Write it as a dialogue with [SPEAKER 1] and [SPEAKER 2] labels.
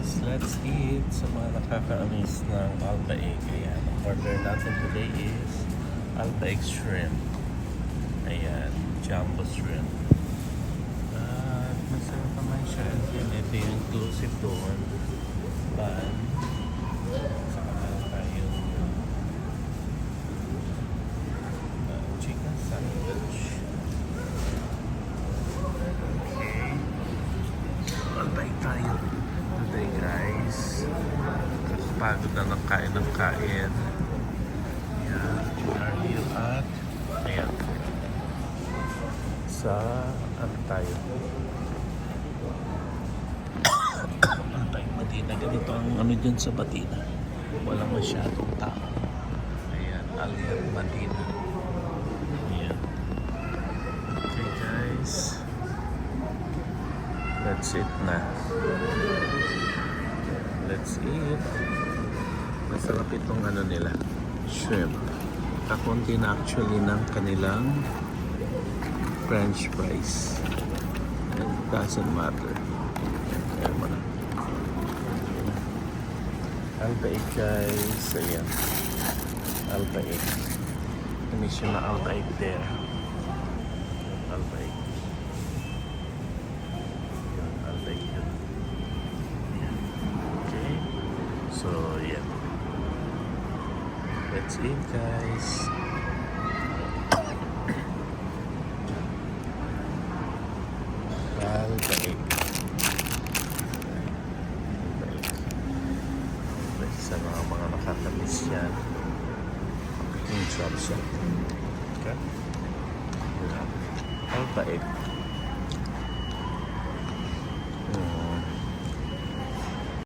[SPEAKER 1] guys, let's eat sa mga nakaka-amaze ng Alba Egg. Ayan, ang order natin today is Alba Egg Shrimp. Ayan, Jumbo Shrimp. At masarap naman siya. And ito yung inclusive doon. Ban. Saka meron tayong chicken sandwich. Albay tayo today guys. Kakapagod na ng kain. Ayan, we are here at ayan sa ano tayo Albay Madina. Ganito ang ano dyan sa Batina, walang masyadong tao. Ayan, Albay Madina. Ayan, okay guys, let's eat na. Let's eat. Masarap itong ano nila, shrimp. Kakunti na actually ng kanilang French fries. It doesn't matter. Kaya mo na. Alba Egg guys. Ayan. Alba Egg. Commission na Alba Egg there. Alba Egg. So yeah, let's eat guys. Alba Egg. Sa mga nakakamiss yan, yung chop shop. Okay? Alba Egg.